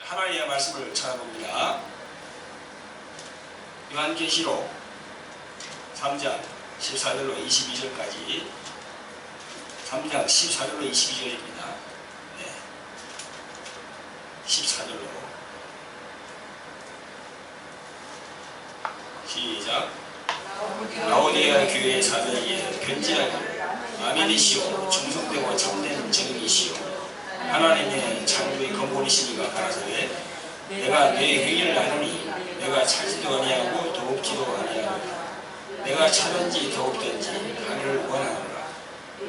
하나님의 말씀을 찾아봅니다. 요한계시록 3장 14절로 22절까지 3장 14절로 22절입니다. 네. 14절로 시작. 라오디게아 교회의 사도에게 편지하기를 아멘이시오 충성되고 참된 증인이시오 하나님의 창조의 근본이시니가 가라사대 내가 내 행위를 아느니 내가 차지도 아니하고 더럽지도 아니하노라 내가 차든지 더럽든지 하기를 원하노라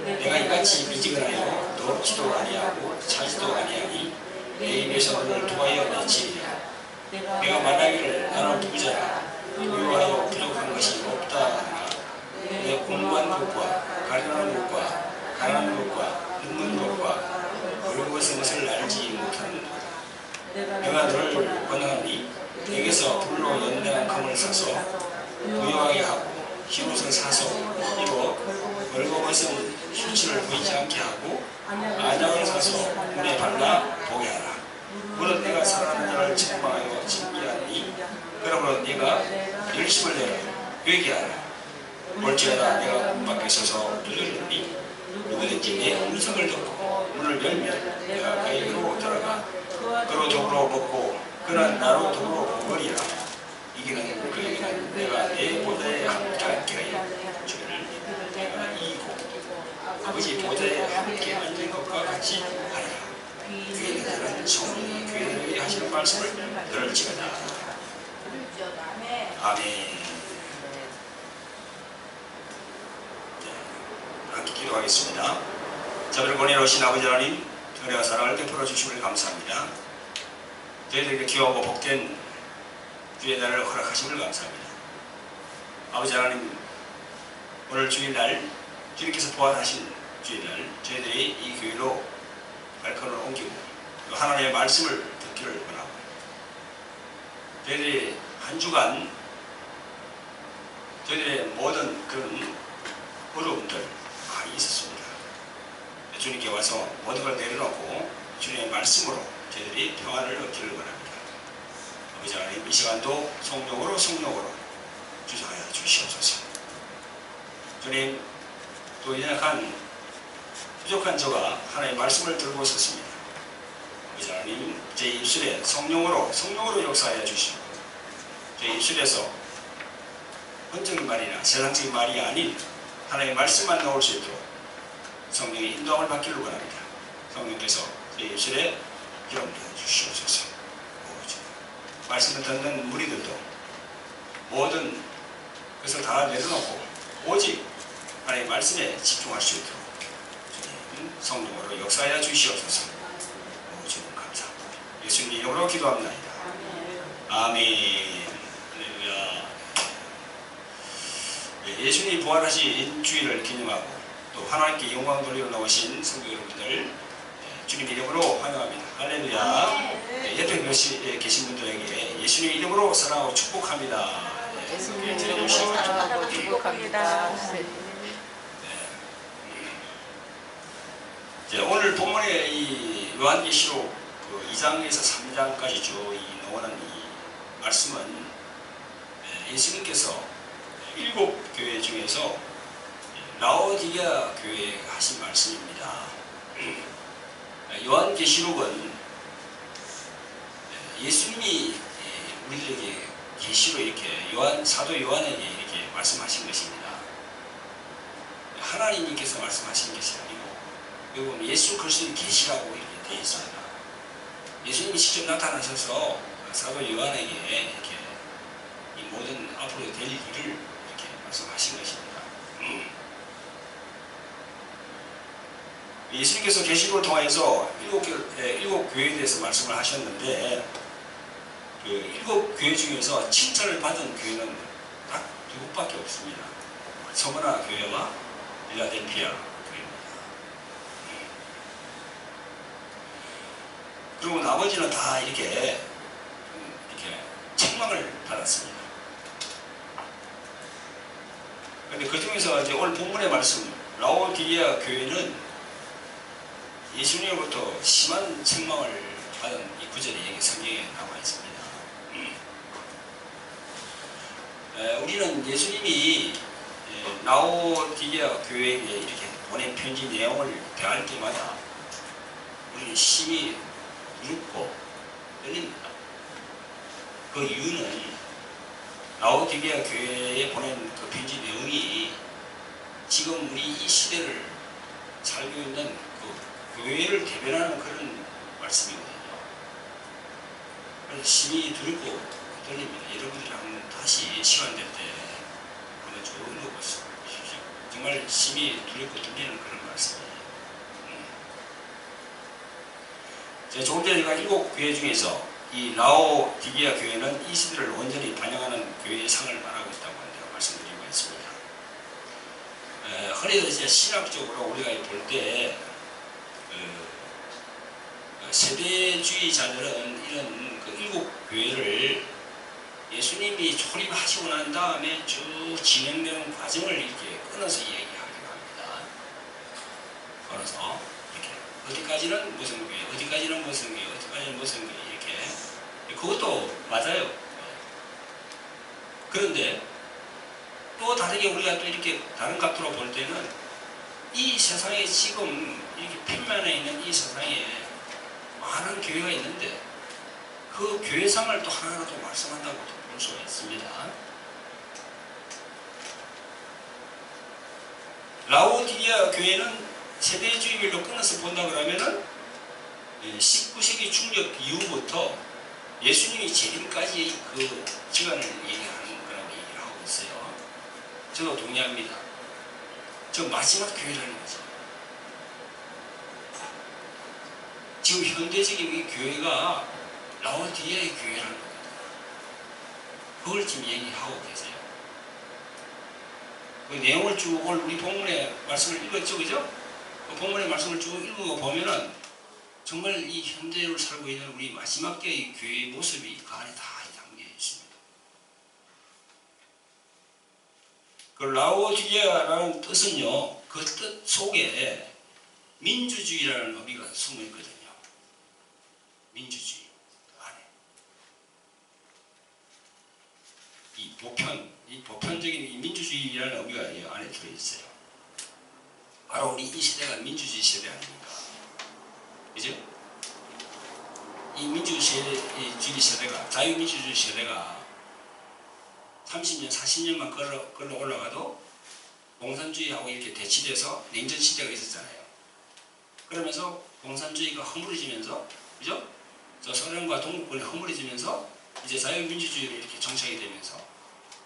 내가 이같이 미지근하여 더럽지도 아니하고 차지도 아니하니 내 입에서 너를 통하여 내치리라 내가 말하기를 나는 부자라 부유하여 부족한 것이 없다 하나 내 공부한 것과 가르치는 것과 가난한 것과 눕는 것과 어려운 것을 알지 못하는도다 내가 너를 권하니 내게서 불로 연단한 금을 사서 부유하게 하고 흰옷을 사서 입어 벌거벗은 흉치를 보이지 않게 하고 안약을 사서 눈에 발라 보게 하라 물은 내가 사랑하는 자를 책망하여 징계하니 그러므로 네가 열심을 내라 회개하라 볼지어다 내가 문 밖에 서서 두드리니 누구든지 내 음성을 듣고 문을 열면 내가 그에게로 들어가 그로 더불어 먹고 그는 나로 더불어 먹으리라 이기는 그에게는 내가 내 보좌에 함께 하여 주를 내가 이기고 아버지 보좌에 함께 앉은 것과 같이 하리라 그의 너는 성령이 교회에 하시는 말씀을 들을지어다 아멘. 함께 기도하겠습니다. 저를 보내오신 아버지 하나님 은혜와 사랑을 베풀어 주심을 감사합니다. 저희들에게 귀하고 복된 주의 날을 허락하심을 감사합니다. 아버지 하나님 오늘 주일날 주님께서 부활하신 주일날 저희들이 이 교회로 발걸음을 옮기고 또 하나님의 말씀을 듣기를 원하고 저희들이 한 주간 저희들의 모든 그런 어려움들 많이 있었습니다. 주님께 와서 모든 걸 내려놓고 주님의 말씀으로 저희들이 평안을 얻기를 원합니다. 아버지 하나님 이 시간도 성령으로 주장하여 주시옵소서. 주님 또 연약한 부족한 저가 하나님의 말씀을 들고 있었습니다. 아버지 하나님 제 입술에 성령으로 역사하여 주시고 제 입술에서 헌적인 말이나 세상적인 말이 아닌 하나님의 말씀만 나올 수 있도록 성령의 인도함을 받기를 원합니다. 성령께서 제 입술에 기름 부어 주시옵소서. 말씀을 듣는 무리들도 모든 것을 다 내려놓고 오직 하나님의 말씀에 집중할 수 있도록 주님 성령으로 역사하여 주시옵소서. 주님 감사합니다. 예수님 이름으로 기도합니다. 아멘. 할렐루야. 예수님이 부활하신 주일을 기념하고 또 하나님께 영광 돌리러 나오신 성도 여러분들 주님 이름으로 환영합니다. 할렐루야. 옆에 계신 분들에게 예수님 이름으로 사랑하고 축복합니다. 예수님 이름으로 사랑하고 축복합니다. 오늘 본문에 이 요한계시록 2장에서 3장까지 쭉 나오는 이 말씀은 예수님께서 7 교회 중에서 라오디게아 교회에 하신 말씀입니다. 요한계시록은 예수님이 우리들에게 계시로 이렇게 사도 요한에게 이렇게 말씀하신 것입니다. 하나님께서 말씀하신 것이 아니고 여기 보면 예수 그리스도의 계시라고 이렇게 되어 있습니다. 예수님이 직접 나타나셔서 사도 요한에게 이렇게 이 모든 앞으로 될 일을 이렇게 말씀하신 것입니다. 예수님께서 계시록을 통해서 7 교회에 대해서 말씀을 하셨는데 그 7 교회 중에서 칭찬을 받은 교회는 딱 2곳밖에 없습니다. 서머나 교회와 필라델피아 교회입니다. 그리고 나머지는 다 이렇게 책망을 받았습니다. 그런데 그 중에서 이제 오늘 본문의 말씀 라오디게아 교회는 예수님으로부터 심한 책망을 받은 이 구절이 여기 성경에 나와 있습니다. 우리는 예수님이 라오디게아 교회에 이렇게 보낸 편지 내용을 대할 때마다 우리는 심히 두렵고 떨립니다. 그 이유는 라오디게아 교회에 보낸 그 편지 내용이 지금 우리 이 시대를 살고 있는 그 교회를 대변하는 그런 말씀이거든요. 그래서 심히 두렵고 떨립니다. 여러분들이 한번 다시 시간 될 때 한번 쭉 읽어보십시오. 정말 심히 두렵고 떨리는 그런 말씀이에요. 제가 조금 전에 제가 7교회 중에서 이 라오디게아 교회는 이 시대를 온전히 반영하는 교회의 상을 말하고 있다고 제가 말씀드리고 있습니다. 흔히들 이제 신학적으로 우리가 볼 때 세대주의자들은 이런 그 7교회를 예수님이 초림하시고 난 다음에 쭉 진행되는 과정을 이렇게 끊어서 얘기하기도 합니다. 끊어서 이렇게 어디까지는 무슨 교회, 어디까지는 무슨 교회, 어디까지는 무슨 교회 이렇게 그것도 맞아요. 그런데 또 다르게 우리가 또 이렇게 다른 각도로 볼 때는 이 세상에 지금 이렇게 핀만에 있는 이 세상에 많은 교회가 있는데 그 교회상을 또 하나하나 또 말씀한다고 볼 수가 있습니다. 라오디게아 교회는 세대주의별로 끊어서 본다 그러면은 19세기 중엽 이후부터 예수님이 재림까지의 그 시간을 얘기하는 그런 얘기를 하고 있어요. 저도 동의합니다. 저 마지막 교회라는 거죠. 지금 현대적인 이 교회가 라오디게아의 교회라는 겁니다. 그걸 지금 얘기하고 계세요. 그 내용을 쭉 우리 본문의 말씀을 읽었죠, 그죠? 그 본문의 말씀을 쭉 읽고 보면은 정말 이 현대를 살고 있는 우리 마지막 때의 교회의 모습이 그 안에 다 담겨 있습니다. 그 라오디게아라는 뜻은요, 그 뜻 속에 민주주의라는 의미가 숨어 있거든요. 민주주의 안에 이 보편적인 이 민주주의라는 의미가 이 안에 들어 있어요. 바로 우리 이 시대가 민주주의 세대 아닙니까? 그죠? 이 민주주의 세대가, 자유민주주의 세대가 30년, 40년만 걸러 올라가도 공산주의하고 이렇게 대치돼서 냉전 시대가 있었잖아요. 그러면서 공산주의가 허물어지면서, 그죠? 저 소련과 동국권이 허물어지면서 이제 자유민주주의로 이렇게 정착이 되면서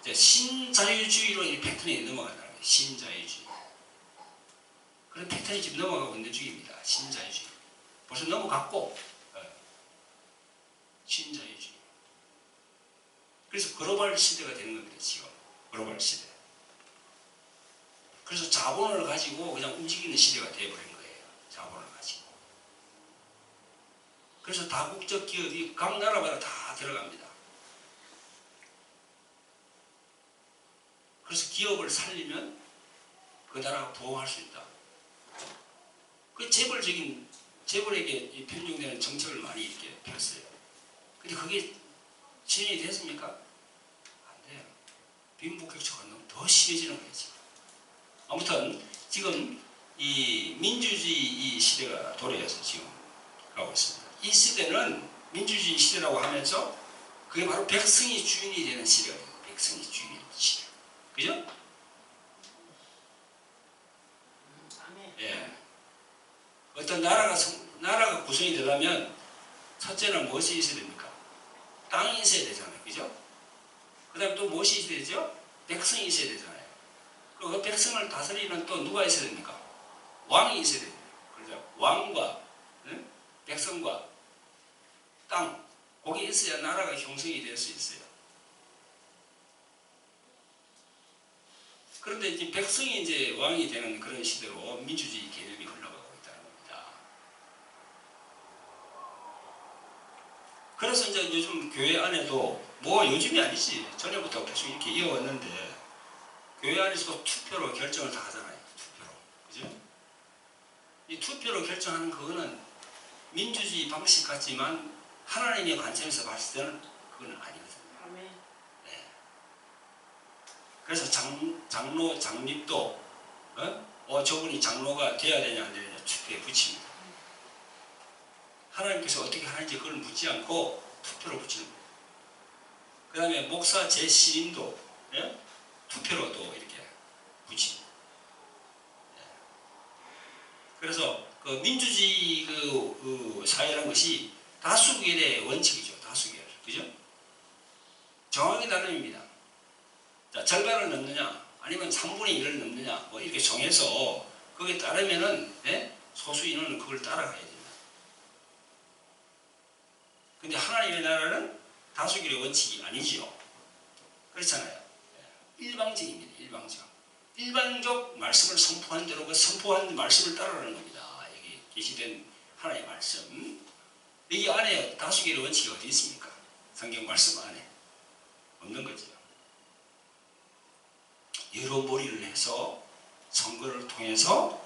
이제 신자유주의로 이 패턴이 넘어간다는 거예요. 신자유주의. 그런 패턴이 지금 넘어가고 있는 중입니다. 신자유주의. 벌써 넘어갔고, 신자유주의. 그래서 글로벌 시대가 되는 겁니다. 지금 글로벌 시대. 그래서 자본을 가지고 그냥 움직이는 시대가 되어버린 거예요. 자본을 가지고. 그래서 다국적 기업이 각 나라마다 다 들어갑니다. 그래서 기업을 살리면 그 나라가 보호할 수 있다. 그 재벌에게 편중되는 정책을 많이 이렇게 폈어요. 근데 그게 진행이 됐습니까? 안 돼요. 빈부격차가 너무 더 심해지는 거예요, 지금. 아무튼, 지금 이 민주주의 이 시대가 도래해서 지금 가고 있습니다. 이 시대는 민주주의 시대라고 하면서 그게 바로 백성이 주인이 되는 시대가 돼요. 백성이 주인이 되는 시대. 그죠? 예. 어떤 나라가 구성이 되려면 첫째는 무엇이 있어야 됩니까? 땅이 있어야 되잖아요. 그죠? 그 다음에 또 무엇이 있어야 되죠? 백성이 있어야 되잖아요. 그리고 그 백성을 다스리는 또 누가 있어야 됩니까? 왕이 있어야 됩니다. 그렇죠? 왕과 백성과 땅, 거기 있어야 나라가 형성이 될 수 있어요. 그런데 이제 백성이 이제 왕이 되는 그런 시대로 민주주의 개념이 흘러가고 있다는 겁니다. 그래서 이제 요즘 교회 안에도 뭐 요즘이 아니지 전에부터 계속 이렇게 이어왔는데 교회 안에서도 투표로 결정을 다 하잖아요. 투표로. 그죠? 이 투표로 결정하는 그거는 민주주의 방식 같지만 하나님의 관점에서 봤을 때는 그건 아니거든요. 아멘. 네. 그래서 장로, 장립도 저분이 장로가 돼야 되냐 안 되냐 투표에 붙입니다. 하나님께서 어떻게 하는지 그걸 묻지 않고 투표로 붙이는 거예요. 그 다음에 목사 제신임도 투표로 또 이렇게 붙입니다. 그래서 그 민주주의 그 사회라는 것이 다수결의 원칙이죠. 다수결. 그죠? 정확히 다릅니다. 자, 절반을 넘느냐, 아니면 3분의 1을 넘느냐, 뭐 이렇게 정해서 거기에 따르면은, 소수 인원은 그걸 따라가야 됩니다. 근데 하나님의 나라는 다수결의 원칙이 아니지요. 그렇잖아요. 일방적입니다. 일방적. 일반적 말씀을 선포한 대로 그 선포한 말씀을 따르라는 겁니다. 여기 계시된 하나님의 말씀. 이 안에 다수결의 원칙이 어디 있습니까? 성경 말씀 안에 없는 거죠. 여러 몰이를 해서 선거를 통해서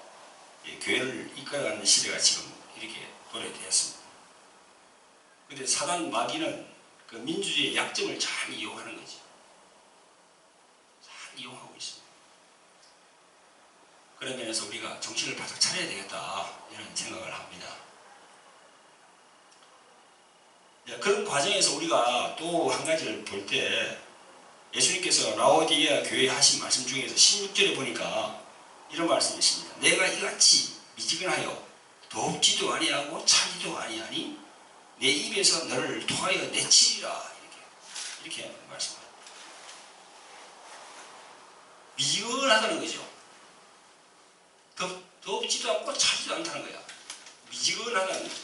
교회를 이끌어가는 시대가 지금 이렇게 도래되었습니다. 그런데 사단 마귀는 그 민주주의의 약점을 잘 이용하는 거죠. 잘 이용하고 있습니다. 그런 면에서 우리가 정신을 바짝 차려야 되겠다 이런 생각을 합니다. 그런 과정에서 우리가 또 한 가지를 볼 때 예수님께서 라오디게아 교회에 하신 말씀 중에서 16절에 보니까 이런 말씀이 있습니다. 내가 이같이 미지근하여 덥지도 아니하고 차지도 아니하니 내 입에서 너를 통하여 내치리라 이렇게 말씀합니다. 미지근하다는 거죠. 덥지도 않고 차지도 않다는 거야. 미지근하다는 거죠.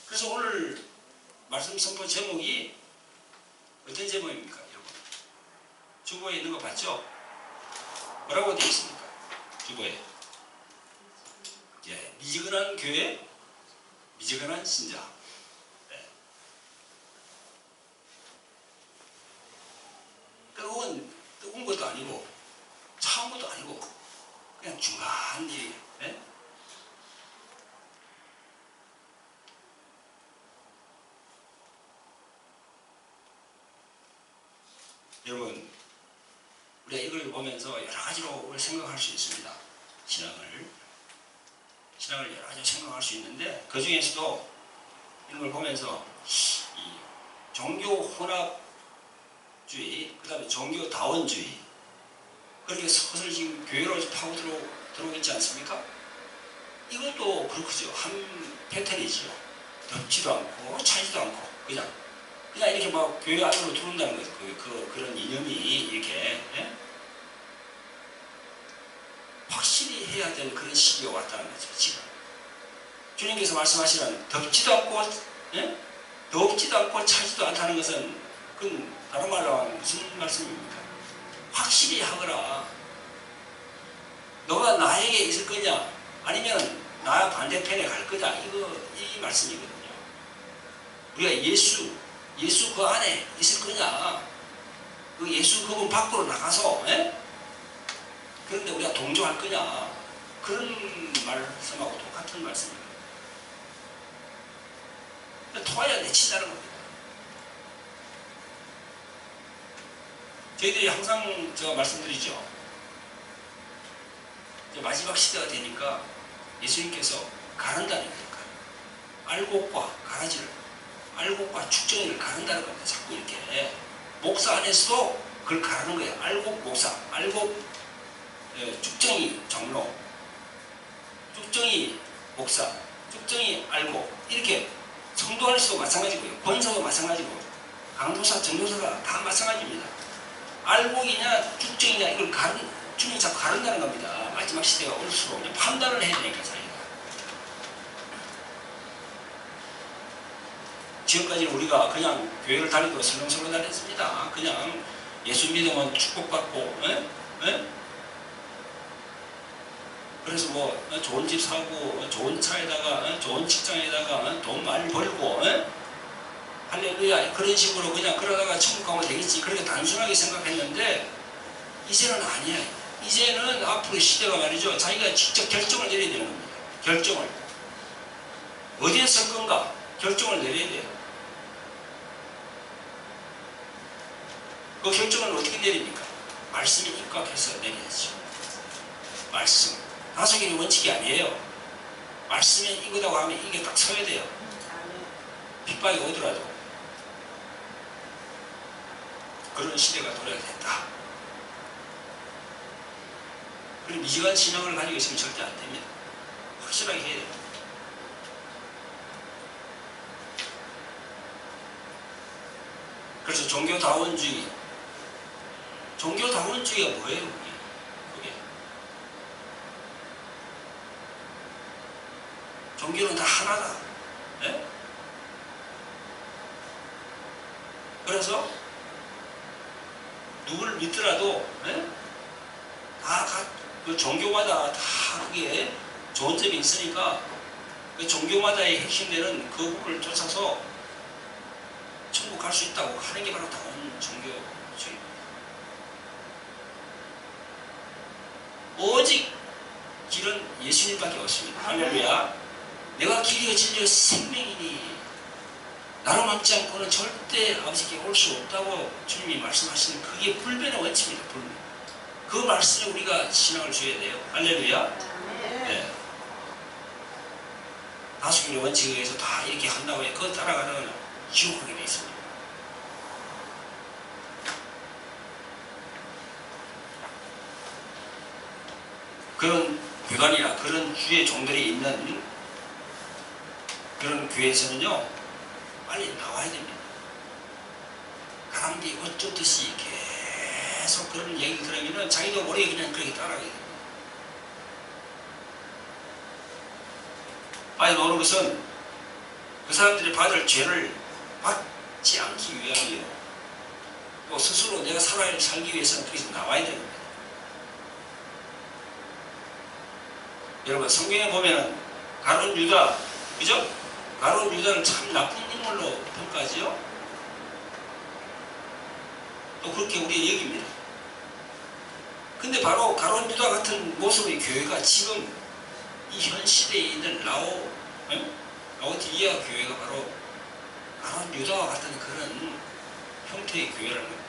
그래서 오늘 말씀 선포 제목이 어떤 제목입니까, 여러분? 주보에 있는 거 봤죠? 뭐라고 되어 있습니까? 주보에. 미지근한 교회, 미지근한 신자. 그건 뜨거운 것도 아니고 차운 것도 아니고 그냥 중간 일이에요. 여러분, 우리가 이걸 보면서 여러 가지로 생각할 수 있습니다. 신앙을 여러 가지로 생각할 수 있는데 그 중에서도 이런 걸 보면서 이 종교 혼합주의, 그 다음에 종교 다원주의, 그렇게 서서히 지금 교회로 파고 들어오고 있지 않습니까? 이것도 그렇죠. 한 패턴이죠. 덥지도 않고 차지도 않고 그냥 이렇게 막 교회 안으로 들어온다는 거죠. 그런 이념이 이렇게 확실히 해야 되는 그런 시기가 왔다는 거죠. 지금 주님께서 말씀하시는 덥지도 않고 차지도 않다는 것은 그건 다른 말로 하면 무슨 말씀입니까? 확실히 하거라. 너가 나에게 있을 거냐 아니면 나 반대편에 갈 거냐 이 말씀이거든요. 우리가 예수 그 안에 있을 거냐, 그 예수 그분 밖으로 나가서 그런데 우리가 동조할 거냐, 그런 말씀하고 똑같은 말씀입니다. 통하여 내친다는 겁니다. 저희들이 항상 제가 말씀드리죠. 마지막 시대가 되니까 예수님께서 가른다는 거니까 알곡과 가라지를, 알곡과 축정이를 가른다는 겁니다. 자꾸 이렇게 목사 안에서도 그걸 가르는 거예요. 알곡 목사, 알곡 축정이 장로, 축정이 목사, 축정이 알곡, 이렇게 성도 안에서도 마찬가지고요. 권사도 마찬가지고 강도사, 전도사가 다 마찬가지입니다. 알곡이냐 축정이냐 이걸 주님이 자꾸 가른다는 겁니다. 마지막 시대가 올수록 판단을 해야 되니까 자기가. 지금까지는 우리가 그냥 교회를 다니고 설렁설렁 다녔습니다. 그냥 예수 믿으면 축복받고 그래서 뭐 좋은 집 사고 좋은 차에다가 좋은 직장에다가 돈 많이 벌고 할렐루야 그런 식으로 그냥 그러다가 천국 가면 되겠지 그렇게 단순하게 생각했는데 이제는 아니에요. 이제는 앞으로 시대가 말이죠. 자기가 직접 결정을 내려야 되는 겁니다. 결정을. 어디에 설 건가 결정을 내려야 돼요. 그 결정을 어떻게 내립니까? 말씀에 입각해서 내려야죠. 말씀. 다소결의 원칙이 아니에요. 말씀에 이거다고 하면 이게 딱 서야 돼요. 핍박이 오더라도. 그런 시대가 도래가 됐다. 그리고 미지간 신앙을 가지고 있으면 절대 안 됩니다. 확실하게 해야 됩니다. 그래서 종교다원주의가 뭐예요? 그게 종교는 다 하나다. 네? 그래서 누구를 믿더라도 네? 그 종교마다 다 그게 좋은 점이 있으니까 그 종교마다의 핵심되는 그 부분을 쫓아서 천국 갈 수 있다고 하는 게 바로 다원 종교주의입니다. 오직 길은 예수님밖에 없습니다. 할렐루야. 내가 길이요 진리요 생명이니 나로 막지 않고는 절대 아버지께 올 수 없다고 주님이 말씀하시는 그게 불변의 원칙입니다. 불변. 그 말씀에 우리가 신앙을 줘야 돼요. 할렐루야. 네. 다수결의 원칙에 의해서 다 이렇게 한다고 해. 그거 따라가다가 지옥하게 돼 있습니다. 그런 교단이나 그런 주의 종들이 있는 그런 교회에서는요, 빨리 나와야 됩니다. 가랑비 어쩌듯이 계속 그런 얘기를 들으면 자기도 모르게 그냥 그렇게 따라가게 됩니다. 빨리 나오는 것은 그 사람들이 받을 죄를 받지 않기 위함이요. 또 스스로 내가 살기 위해서는 거기서 나와야 됩니다. 여러분 성경에 보면은 가룟 유다, 그죠? 가룟 유다를 참 나쁜 인물로 평가하지요. 또 그렇게 우리 여깁니다. 근데 바로 가룟 유다 같은 모습의 교회가 지금 이 현 시대에 있는 라오디게아 교회가 바로 가룟 유다와 같은 그런 형태의 교회라는 겁니다.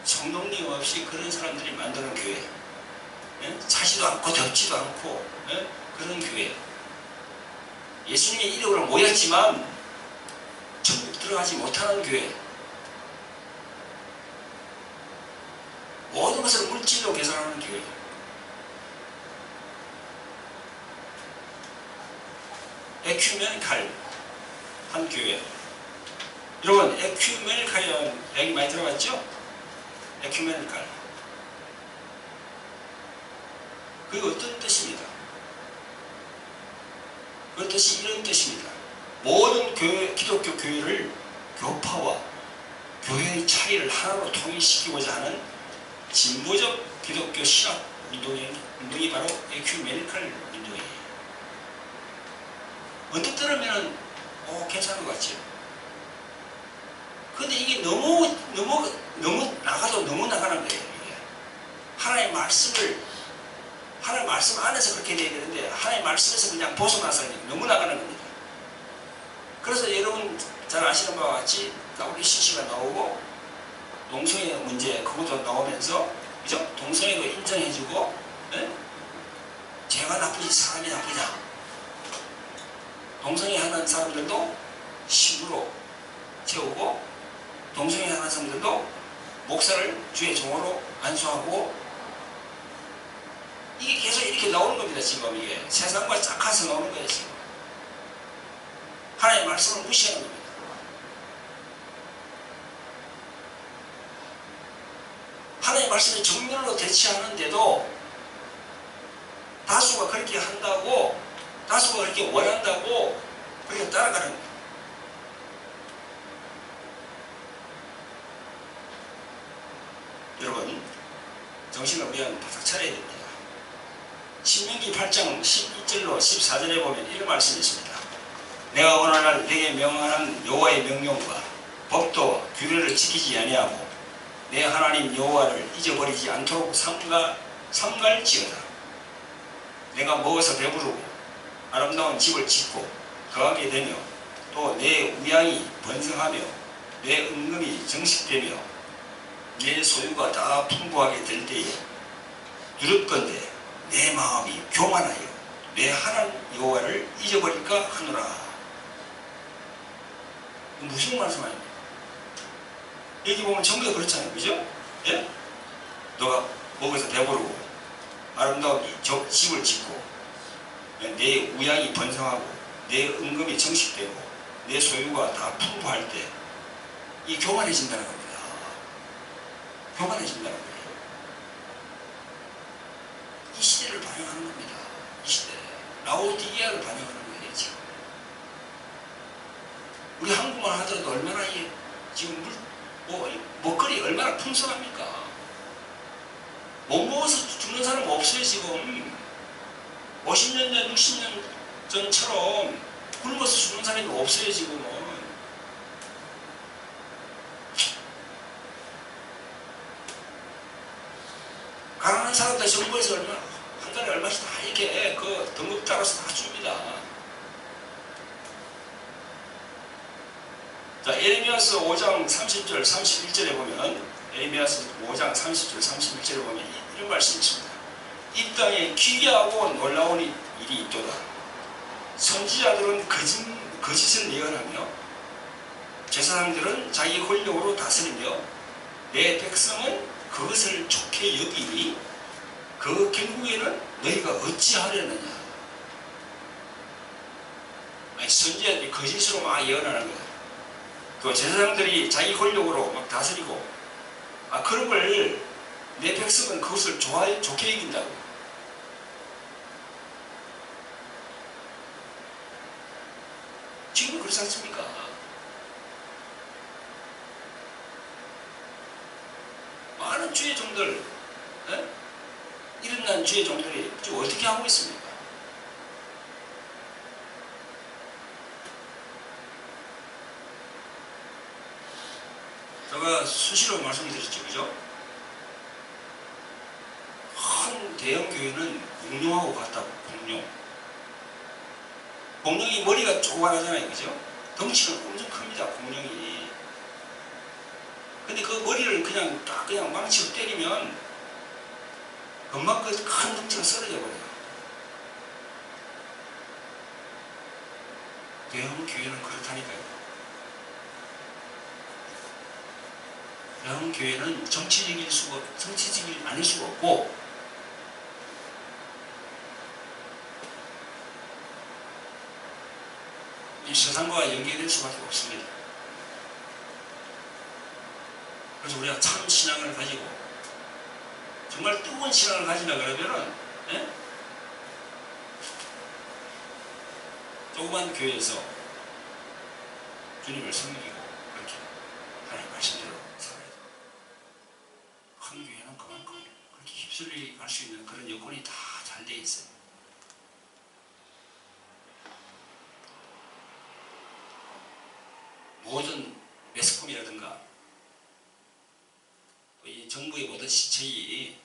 성동님 없이 그런 사람들이 만드는 교회, 차지도 않고 덥지도 않고 그런 교회. 예수님의 이름으로 모였지만 천국 들어가지 못하는 교회. 모든 것을 물질로 계산하는 교회. 에큐메니칼 한 교회. 여러분 에큐메니칼이라는 얘기 많이 들어봤죠? 에큐메니칼. 그게 어떤 뜻입니다? 그 뜻이 이런 뜻입니다. 모든 교회, 기독교 교회를 교파와 교회의 차이를 하나로 통일시키고자 하는 진보적 기독교 신학 운동이 바로 에큐메니칼 운동이에요. 언뜻 들으면 괜찮은 것 같죠? 근데 이게 너무 나가도 너무 나가는 거예요. 이게. 하나의 말씀 안에서 그렇게 돼야 되는데 하나의 말씀에서 그냥 벗어나서 너무 나가는 겁니다. 그래서 여러분 잘 아시는 바와 같이 WCC가 나오고 동성애 문제 그것도 나오면서 그죠? 동성애도 인정해주고 죄가 나쁘지 사람이 나쁘다. 동성애 하는 사람들도 신부로 채우고 동성애 하는 사람들도 목사를 주의 종으로 안수하고 이게 계속 이렇게 나오는 겁니다. 지금 이게 세상과 짝해서 나오는 거예요. 지금 하나님의 말씀을 무시하는 겁니다. 하나님의 말씀을 정면으로 대치하는데도 다수가 그렇게 한다고 다수가 그렇게 원한다고 그렇게 따라가는 겁니다. 여러분 정신을 우리가 바짝 차려야 됩니다. 신명기 8장 12절로 14절에 보면 이런 말씀이 있습니다. 내가 오늘날 내게 명하는 여호와의 명령과 법도 규례를 지키지 아니하고 내 하나님 여호와를 잊어버리지 않도록 삼갈지어다. 내가 먹어서 배부르고 아름다운 집을 짓고 거하게 되며 또 내 우양이 번성하며 내 은금이 정식되며 내 소유가 다 풍부하게 될 때에 두렵건대 내 마음이 교만하여 내 하나님 여호와를 잊어버릴까 하노라. 무슨 말씀 아닙니까? 여기 보면 전부 다 그렇잖아요. 그죠? 예? 너가 먹어서 배부르고 아름다운 집을 짓고 내 우양이 번성하고 내 은금이 정식되고 내 소유가 다 풍부할 때 이 교만해진다는 겁니다. 교만해진다는 거예요. 이 시대를 반영하는 겁니다. 이 시대. 라오디게아를 반영하는 거예요. 지금. 우리 한국말 하더라도 얼마나 지금 먹거리 얼마나 풍성합니까? 못 먹어서 죽는 사람 없어요. 지금 50년 전 60년 전처럼 굶어서 죽는 사람이 없어요. 지금은. 가난한 사람들 정부에서 한 달에 얼마씩 다 이렇게 그 등급 따라서 다 줍니다. 자, 에레미야스 5장 30절 31절에 보면 에레미야스 5장 30절 31절에 보면 이런 말씀이 있습니다. 이 땅에 기이하고 놀라운 일이 있도다. 선지자들은 거짓을 예언하며 제사장들은 자기 권력으로 다스리며 내 백성은 그것을 좋게 여기니 그 결국에는 너희가 어찌하려느냐. 아니, 선지자들이 거짓으로 막 예언하는 거야. 그 제사장들이 자기 권력으로 막 다스리고 그런 걸 내 백성은 그것을 좋게 여긴다고. 지금은 그렇지 않습니까? 많은 주의 종들, 일어난 주의 종들이 지금 어떻게 하고 있습니까? 제가 수시로 말씀드렸죠, 그죠? 큰 대형 교회는 공룡하고 같다고. 공룡이 머리가 조그만하잖아요, 그죠? 덩치는 엄청 큽니다, 공룡이. 근데 그 머리를 그냥 망치로 때리면 금방 그 큰 덩치가 쓰러져 버려요. 대형 교회는 그렇다니까요. 대형 교회는 정치적일 아닐 수가 없고, 이 세상과 연계될 수밖에 없습니다. 그래서 우리가 참 신앙을 가지고 정말 뜨거운 신앙을 가지려 그러면은 조그만 교회에서 주님을 섬기고 그렇게 하나님 말씀대로 살아야 돼요. 큰 교회는 그만큼 그렇게 휩쓸려 갈 수 있는 그런 여건이 다 잘 돼 있어요. 모든 매스컴이라든가 이 정부의 모든 시책이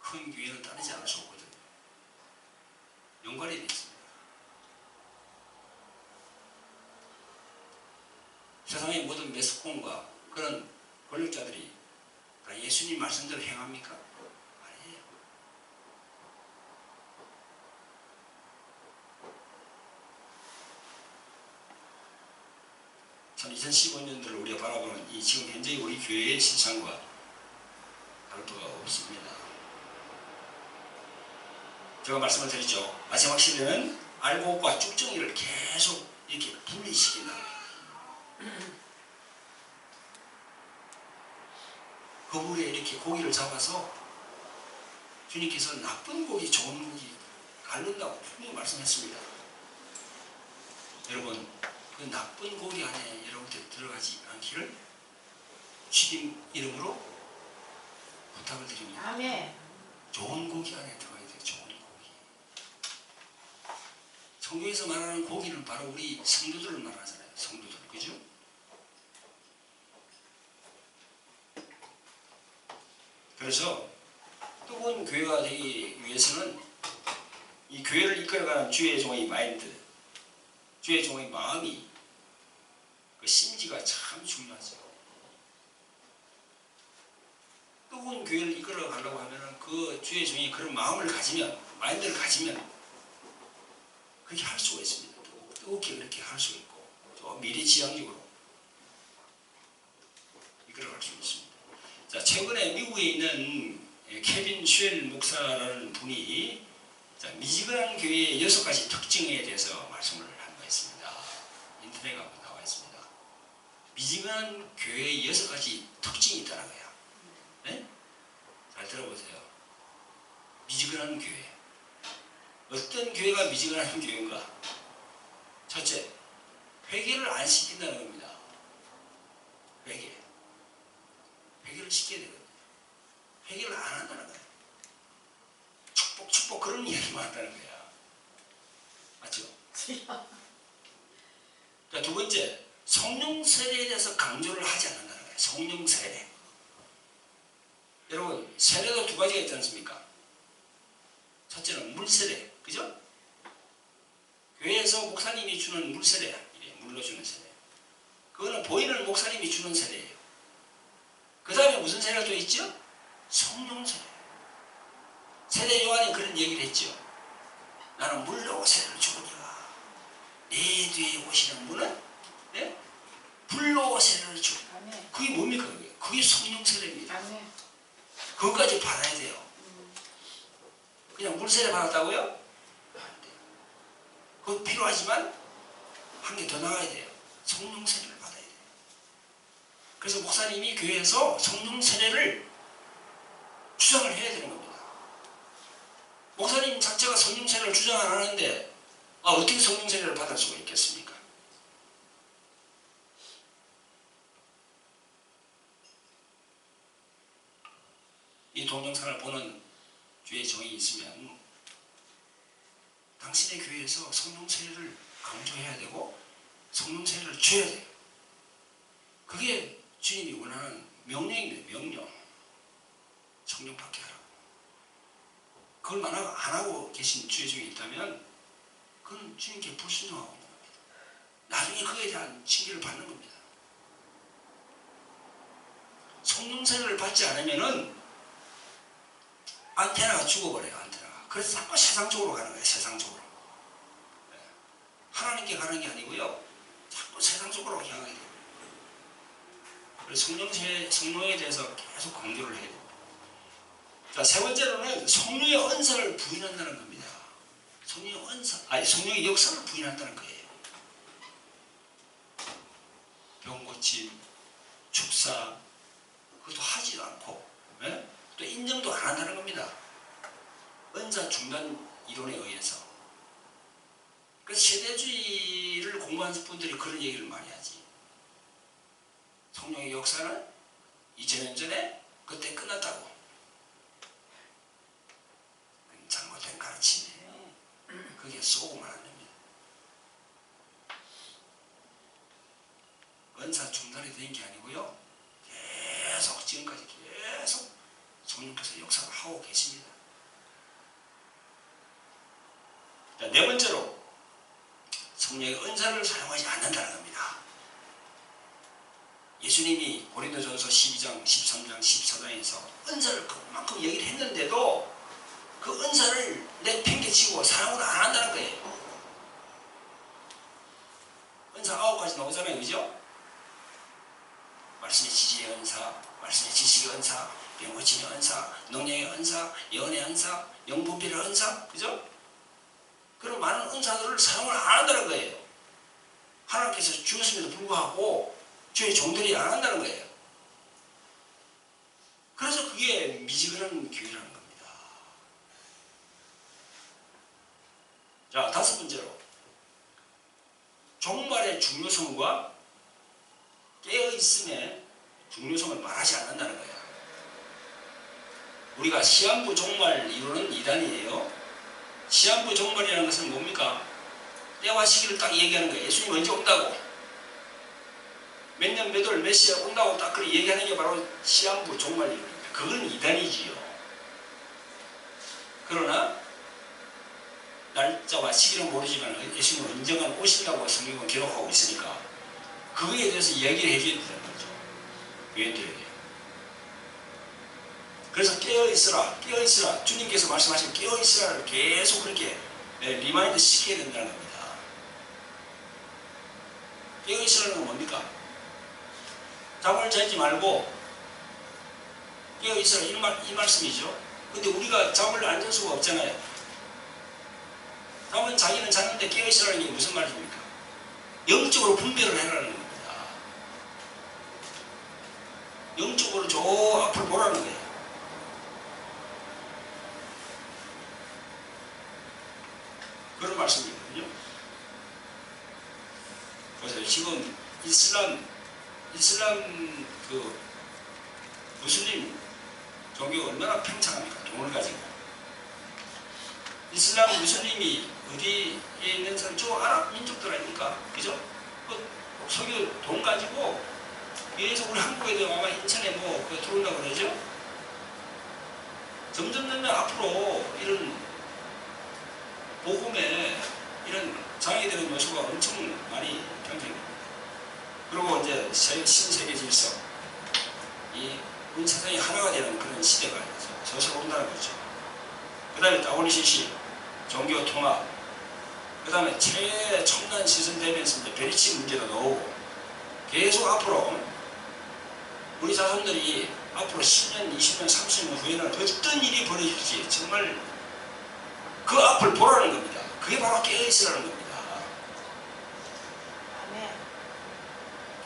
큰 교회를 따르지 않을 수 없거든요. 연관이 되어 있습니다. 세상의 모든 매스컴과 그런 권력자들이 다 예수님 말씀대로 행합니까? 아니에요. 참 2015년도를 우리가 바라보는 이 지금 현재 우리 교회의 실상과 다를 바가 없습니다. 제가 말씀을 드렸죠. 마지막 시대는 알곡과 쭉정이를 계속 이렇게 분리시킨다. 그 물에 이렇게 고기를 잡아서 주님께서 나쁜 고기, 좋은 고기 가른다고 분명히 말씀했습니다. 여러분, 그 나쁜 고기 안에 여러분들 들어가지 않기를 주님 이름으로 부탁을 드립니다. 아멘. 좋은 고기 안에 들어가야 돼요. 좋은 고기. 성경에서 말하는 고기는 바로 우리 성도들을 말하잖아요. 성도들, 그죠? 그래서 뜨거운 교회가 되기 위해서는 이 교회를 이끌어가는 주의 종의 마인드, 주의 종의 마음이, 그 심지가 참 중요하죠. 뜨거운 교회를 이끌어 가려고 하면 그 주의 종이 그런 마음을 가지면, 마인드를 가지면 그렇게 할 수가 있습니다. 뜨겁게 그렇게 할 수가 있고 좀 미래지향적으로 이끌어 갈 수 있습니다. 자, 최근에 미국에 있는 케빈 슈엘 목사라는 분이 미지근한 교회의 6가지 특징에 대해서 말씀을 한 바 있습니다. 인터넷에 나와 있습니다. 미지근한 교회의 6가지 특징이 있다는 거예요. 네? 잘 들어보세요. 미지근한 교회. 어떤 교회가 미지근한 교회인가? 첫째, 회개를 안 시킨다는 겁니다. 회개를 시켜야 되거든요. 회개를 안 한다는 거예요. 축복 그런 이야기만 한다는 거야. 맞죠? 자, 두 번째, 성령 세례에 대해서 강조를 하지 않는다는 거예요. 성령 세례. 여러분, 세례도 2가지가 있지 않습니까? 첫째는 물 세례, 그죠? 교회에서 목사님이 주는 물 세례, 물로 주는 세례. 그거는 보이는 목사님이 주는 세례예요. 그 다음에 무슨 세례가 또 있죠? 성령 세례. 세례 요한이 그런 얘기를 했죠. 나는 물로 세례를 주거니와 내 뒤에 오시는 분은 네? 불로 세례를 주고. 그게 뭡니까? 그게 성령 세례입니다. 그것까지 받아야 돼요. 그냥 물 세례 받았다고요? 안 돼요. 그거 필요하지만 한 개 더 나가야 돼요. 성령 세례를 받아야 돼요. 그래서 목사님이 교회에서 성령 세례를 주장을 해야 되는 겁니다. 목사님 자체가 성령 세례를 주장 안 하는데 어떻게 성령 세례를 받을 수가 있겠습니까? 이 동영상을 보는 주의 종이 있으면 당신의 교회에서 성령 세례를 강조해야 되고 성령 세례를 줘야 돼요. 그게 주님이 원하는 명령입니다. 명령. 성령 받게 하라고. 그걸 안 하고 계신 주의 종이 있다면 그건 주님께 불순종하고 있는 겁니다. 나중에 그에 대한 징계를 받는 겁니다. 성령 세례를 받지 않으면은 안테나가 죽어버려요. 안테나가. 그래서 자꾸 세상적으로 가는 거예요. 세상적으로. 하나님께 가는 게 아니고요. 자꾸 세상적으로 향하게 돼요. 그래서 성령에 대해서 계속 강조를 해야 돼요. 자, 세 번째로는 성령의 은사를 부인한다는 겁니다. 성령의 은사, 성령의 역사를 부인한다는 거예요. 병 고침, 축사, 그것도 하지도 않고, 네? 또 인정도 안 한다는 겁니다. 은사 중단 이론에 의해서. 그래서 세대주의를 공부한 분들이 그런 얘기를 많이 하지. 성령의 역사는 2000년 전에 그때 끝났다고. 잘못된 가르침이에요. 그게 쏘고만 안 됩니다. 은사 중단이 된 게 아니고요. 계속 지금까지 계속 성령께서 역사를 하고 계십니다. 자, 네 번째로 성령의 은사를 사용하지 않는다는 겁니다. 예수님이 고린도전서 12장, 13장, 14장에서 은사를 그만큼 얘기를 했는데도 그 은사를 내팽개치고 사용을 안 한다는 거예요. 은사 9가지 나오잖아요. 그죠? 말씀의 지지의 은사, 말씀의 지식의 은사, 병고침의 은사, 능력의 은사, 예언의 은사, 영분별의 은사, 그죠? 그런 많은 은사들을 사용을 안 한다는 거예요. 하나님께서 주셨음에도 불구하고 주의 종들이 안 한다는 거예요. 그래서 그게 미지근한 교회라는 겁니다. 자, 다섯 번째로 종말의 중요성과 깨어있음의 중요성을 말하지 않는다는 거예요. 우리가 시한부 종말 이루는 이단이에요. 시한부 종말이라는 것은 뭡니까? 때와 시기를 딱 얘기하는 거예요. 예수님 언제 온다고, 몇 년 몇 월 몇 시에 온다고 딱 그렇게 얘기하는 게 바로 시한부 종말입니다. 그건 이단이지요. 그러나 날짜와 시기는 모르지만 예수님은 언젠가 오신다고 성경은 기록하고 있으니까 그거에 대해서 이야기를 해줘야 된다는 거죠. 교인들에게. 그래서 깨어있으라, 깨어있으라. 주님께서 말씀하신 깨어있으라를 계속 그렇게 리마인드 시켜야 된다는 겁니다. 깨어있으라는 건 뭡니까? 잠을 자지 말고 깨어있으라 이 말씀이죠. 근데 우리가 잠을 안 잘 수가 없잖아요. 잠은 자기는 자는데 깨어있으라는 게 무슨 말입니까? 영적으로 분별을 해라는 겁니다. 영적으로 저 앞을 보라는 거예요. 그런 말씀이거든요. 보세요. 지금 이슬람 그 무슬림 종교가 얼마나 팽창합니까? 돈을 가지고. 이슬람 무슬림이 어디에 있는 사람, 저 아랍 민족들 아닙니까? 그죠? 그 석유 돈 가지고 계속 우리 한국에도 아마 인천에 뭐 들어온다고 그러죠? 점점 앞으로 이런 복음에 이런 장애되는 요소가 엄청 많이 경쟁됩니다. 그리고 이제 신세계 질서, 우리 세상이 하나가 되는 그런 시대가 서서히 온다는 거죠. 그 다음에 WCC, 종교 통합, 그 다음에 최첨단 시설 되면서 이제 베리치 문제도 나오고, 계속 앞으로 우리 자손들이 앞으로 10년, 20년, 30년 후에는 어떤 일이 벌어질지 정말 그 앞을 보라는 겁니다. 그게 바로 깨어있으라는 겁니다.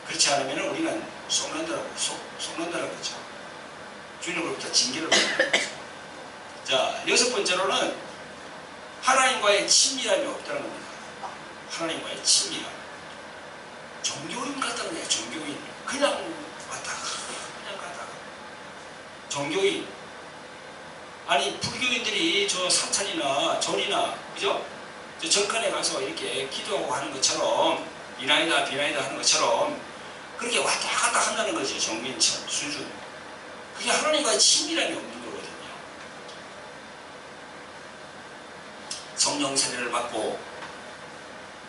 그렇지 않으면 우리는 속는다는 거죠. 주님으로부터 징계를 받는 거죠. 자, 여섯 번째로는 하나님과의 친밀함이 없다는 겁니다. 하나님과의 친밀함. 종교인 같다는 거예요. 종교인. 그냥 왔다가 그냥 가다가. 종교인. 아니 불교인들이 저 사찰이나 절이나 그죠? 저 절간에 가서 이렇게 기도하고 하는 것처럼 이나이다 비나이다 하는 것처럼 그렇게 왔다 갔다 한다는 거죠. 종교인 수준. 그게 하나님과의 친밀함이 없는 거거든요. 성령 세례를 받고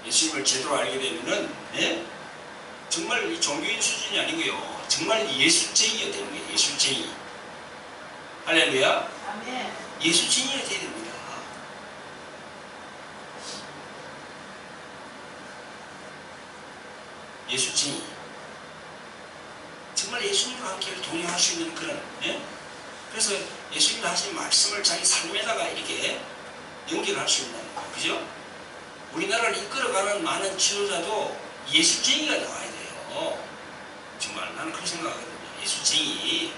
예수님을 제대로 알게 되면은 정말 이 종교인 수준이 아니고요. 정말 예술쟁이가 되는 거예요. 예술쟁이. 할렐루야. 아멘. 예술쟁이가 돼야 됩니다. 예술쟁이. 정말 예수님과 함께 동행할 수 있는 그런, 그래서 예수님이 하신 말씀을 자기 삶에다가 이렇게 연결할 수 있는, 그죠? 우리나라를 이끌어가는 많은 지도자도 예술쟁이가 나와야 돼요. 정말 나는 그렇게 생각하거든요. 예술쟁이.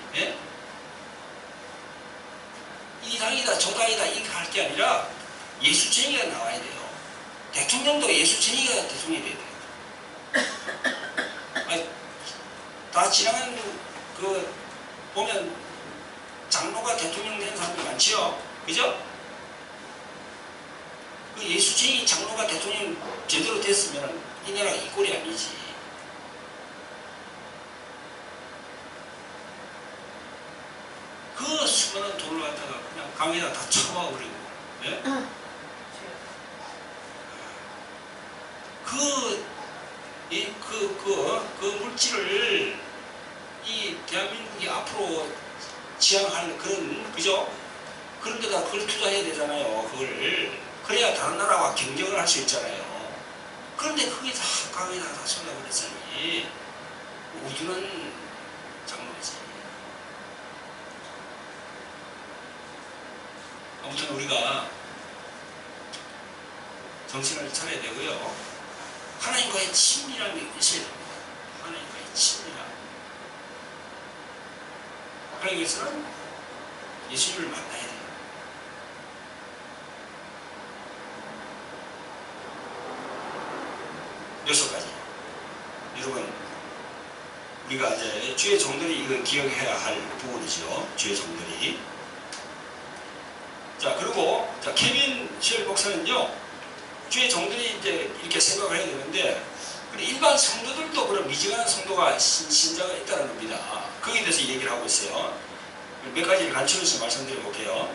이 당이다 저 당이다 이렇게 할 게 아니라 예술쟁이가 나와야 돼요. 대통령도 예술쟁이가 대통령이 돼야 돼요. 아니, 다 지나간 그 보면 장로가 대통령 된 사람도 많지요. 그죠? 그 예술쟁이 장로가 대통령 제대로 됐으면 이 나라가 이 꼴이 아니지. 그 수많은 돈을 갖다가 그냥 강에다 다 쳐박아버리고, 그 물질을 이 대한민국이 앞으로 지향할 그런, 그죠? 그런 데다 그걸 투자해야 되잖아요. 그걸. 그래야 다른 나라와 경쟁을 할 수 있잖아요. 그런데 그게 다 강에다 다 쏟아버렸으니 우주는 장로지. 아무튼 우리가 정신을 차려야 되고요. 하나님과의 친밀함이 있어야 됩니다. 하나님과의 친밀함. 그러기 위해서는 예수님을 만나야 돼요. 여섯 가지. 여러분, 우리가 이제 주의 종들이 이걸 기억해야 할 부분이죠. 주의 종들이. 자, 그리고 케빈 쉘 목사는요, 주의 종들이 이제 이렇게 생각을 해야 되는데, 일반 성도들도 그런 미지근한 성도가 신자가 있다는 겁니다. 거기에 대해서 얘기를 하고 있어요. 몇 가지를 간추려서 말씀드려 볼게요.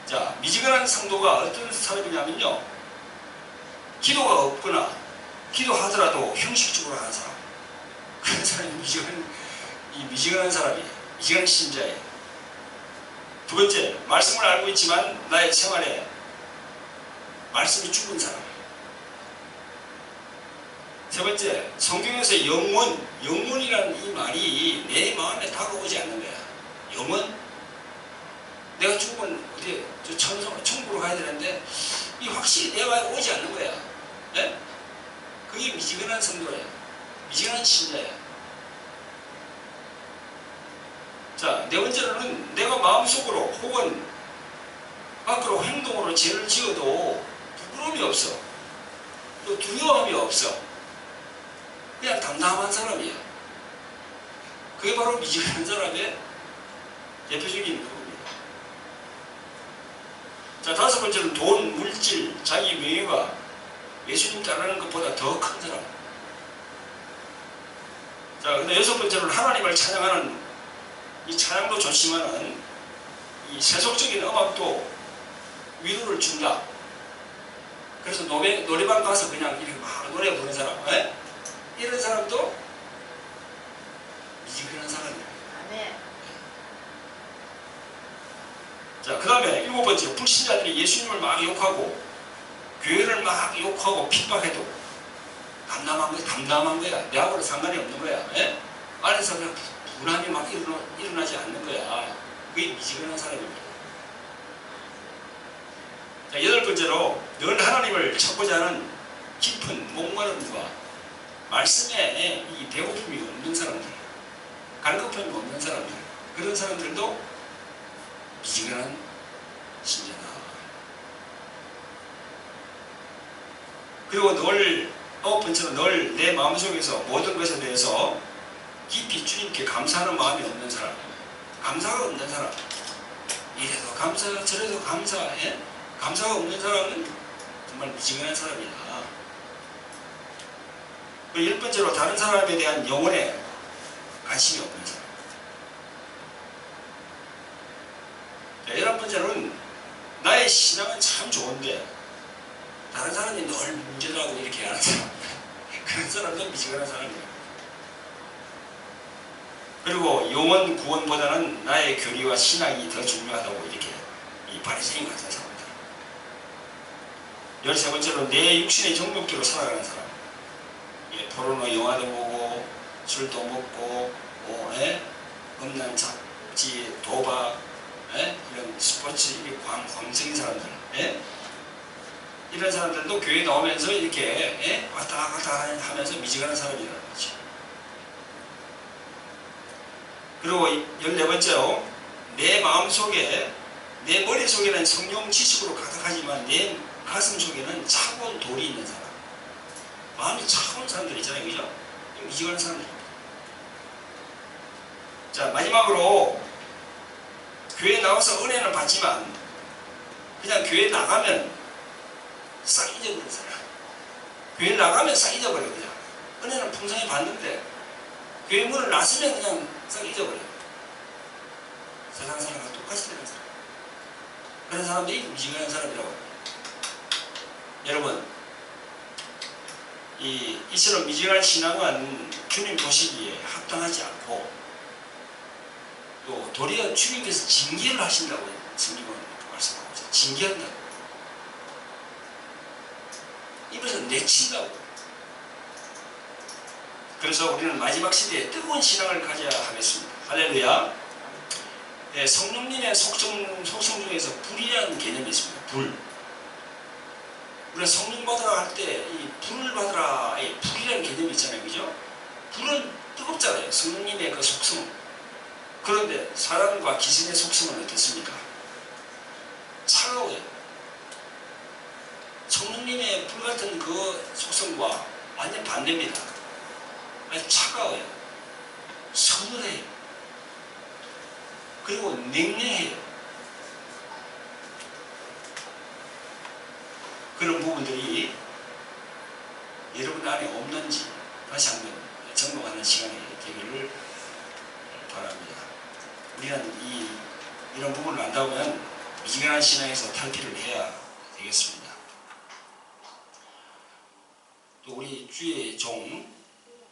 자, 미지근한 성도가 어떤 사람이냐면요, 기도가 없거나 기도하더라도 형식적으로 하는 사람, 그런 사람이 미지근한 사람이에요. 미지근한 신자예요. 두 번째, 말씀을 알고 있지만 나의 생활에 말씀이 죽은 사람. 세 번째, 성경에서 영원이라는 이 말이 내 마음에 다가오지 않는 거야. 영원? 내가 죽으면 어디 천국으로 가야 되는데 이 확실히 내 마음에 오지 않는 거야. 네? 그게 미지근한 성도야. 미지근한 신자야. 자, 네 번째로는 내가 마음속으로 혹은 밖으로 행동으로 죄를 지어도 부끄러움이 없어. 또 두려움이 없어. 그냥 담담한 사람이야. 그게 바로 미지근한 사람의 대표적인 부분입니다. 자, 다섯 번째는 돈, 물질, 자기 명예가 예수님 따르는 것보다 더 큰 사람. 자, 근데 여섯 번째는 하나님을 찬양하는, 이 찬양도 좋지만은 이 세속적인 음악도 위로를 준다. 그래서 노래방 가서 그냥 이렇게 막 노래 부르는 사람, 에? 이런 사람도 미지근한 사람이에요. 네. 자, 그 다음에 일곱 번째, 불신자들이 예수님을 막 욕하고 교회를 막 욕하고 핍박해도 담담한 거야. 내하고는 상관이 없는 거야. 에? 안에서 그냥 분함이 막 일어나지 않는 거야. 그게 미지근한 사람입니다. 자, 여덟 번째로 늘 하나님을 찾고자 하는 깊은 목마름과 말씀에 이 배고픔이 없는 사람들, 갈급함이 없는 사람들, 그런 사람들도 미지근한 신자다. 그리고 아홉 번째로 늘 내 마음속에서 모든 것에 대해서 깊이 주님께 감사하는 마음이 없는 사람, 감사가 없는 사람, 이래도 감사 저래도 감사해, 감사가 없는 사람은 정말 미지근한 사람이다. 그리고 열 번째로 다른 사람에 대한 영혼에 관심이 없는 사람. 자, 열한 번째로는 나의 신앙은 참 좋은데 다른 사람이 늘 문제라고 이렇게 하는 사람, 그런 사람도 미지근한 사람이에요. 그리고 영혼 구원보다는 나의 교리와 신앙이 더 중요하다고 이렇게 이 바리새인 같은 사람들. 열세 번째로 내 육신의 정욕대로 살아가는 사람. 포르노 영화도 보고 술도 먹고 음란 잡지 도박 이런 스포츠 광성인 사람들 이런 사람들도 교회 나오면서 이렇게 왔다 갔다 하면서 미지근한 사람이라는 거죠. 그리고 14번째로 내 마음속에 내 머릿속에는 성령 지식으로 가득하지만 내 가슴 속에는 차가운 돌이 있는 사람, 마음이 차가운 사람들 있잖아요. 그죠? 미지근한 사람들입니다. 자, 마지막으로 교회에 나와서 은혜는 받지만 그냥 교회 나가면 싹 잊어버린 사람. 교회 나가면 싹 잊어버려. 그냥 은혜는 풍성히 받는데 교회 문을 나서면 그냥 싹 잊어버려. 세상 사람과 똑같이 되는 사람. 그런 사람들이 미지근한 사람이라고 합니다. 여러분, 이처럼 미지근한 신앙은 주님 보시기에 합당하지 않고 또 도리어 주님께서 징계를 하신다고 성경은 말씀하고 있어요. 징계한다고. 입에서 내친다고. 그래서 우리는 마지막 시대에 뜨거운 신앙을 가져야 하겠습니다. 할렐루야. 네, 성령님의 속성 중에서 불이라는 개념이 있습니다. 불. 우리가 성령 받으라 할 때 이 불을 받으라, 이 불이라는 개념이 있잖아요. 그죠? 불은 뜨겁잖아요. 성령님의 그 속성. 그런데 사람과 귀신의 속성은 어떻습니까? 차가워요. 성령님의 불 같은 그 속성과 완전 반대입니다. 아주 차가워요. 서늘해요. 그리고 냉랭해요. 그런 부분들이 여러분 안에 없는지 다시 한번 점검하는 시간이 되기를 바랍니다. 우리는 이런 부분을 안다면 미지근한 신앙에서 탈피를 해야 되겠습니다. 또 우리 주의 종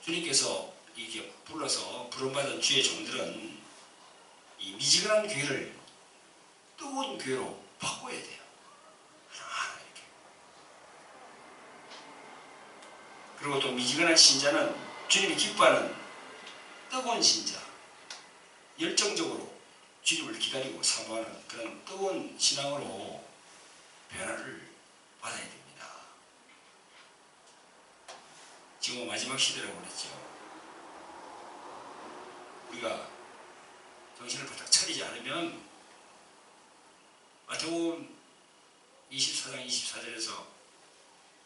주님께서 이렇게 불러서 부름받은 주의 종들은 이 미지근한 교회를 뜨거운 교회로 바꿔야 돼요. 하나하나 이렇게. 그리고 또 미지근한 신자는 주님이 기뻐하는 뜨거운 신자, 열정적으로 주님을 기다리고 사모하는 그런 뜨거운 신앙으로 변화를 받아야 됩니다. 지금 마지막 시대라고 그랬죠. 우리가 정신을 바짝 차리지 않으면 마태복음 24장 24절에서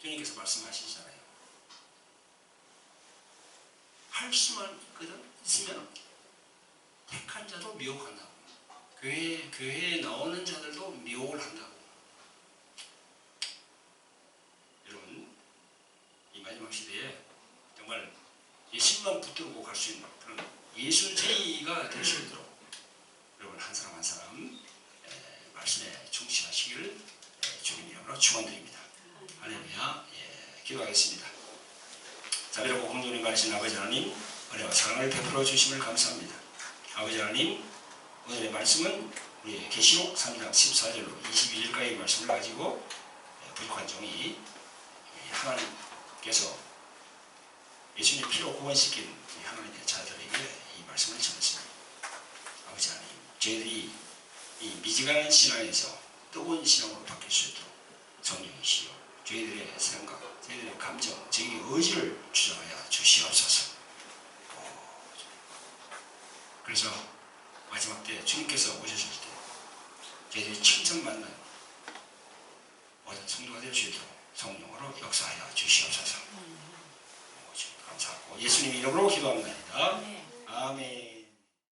주님께서 말씀하시잖아요. 할 수만 있으면 택한 자도 미혹한다고. 교회에 나오는 자들도 미혹을 한다고. 여러분, 이 마지막 시대에 정말 예수님만 붙들고 갈 수 있는 그런 예술제의가 될 수 있도록 여러분 한 사람 한 사람 말씀에 충실하시기를 주님 이름으로 축원드립니다. 할렐루야. 기도하겠습니다. 자비롭고 공존이 많으신 아버지 하나님, 은혜와 사랑을 베풀어 주심을 감사합니다. 아버지 하나님, 오늘의 말씀은 우리 계시록 3장 14절로 22절까지의 말씀을 가지고 부족한 종이 하나님께서 예수님의 피로 구원시킨 하나님의 자들에게 이 말씀을 전했습니다. 아버지 하나님, 저희들이 이 미지근한 신앙에서 뜨거운 신앙으로 바뀔 수 있도록 성령이시여 저희들의 생각, 저희들의 감정, 저희의 의지를 주장하여 주시옵소서. 그래서 마지막 때 주님께서 오셨을 때 저희들이 칭찬받는 모든 성도가 될 수 있도록 성령으로 역사하여 주시옵소서. 감사하고 예수님 이름으로 기도합니다. 아멘.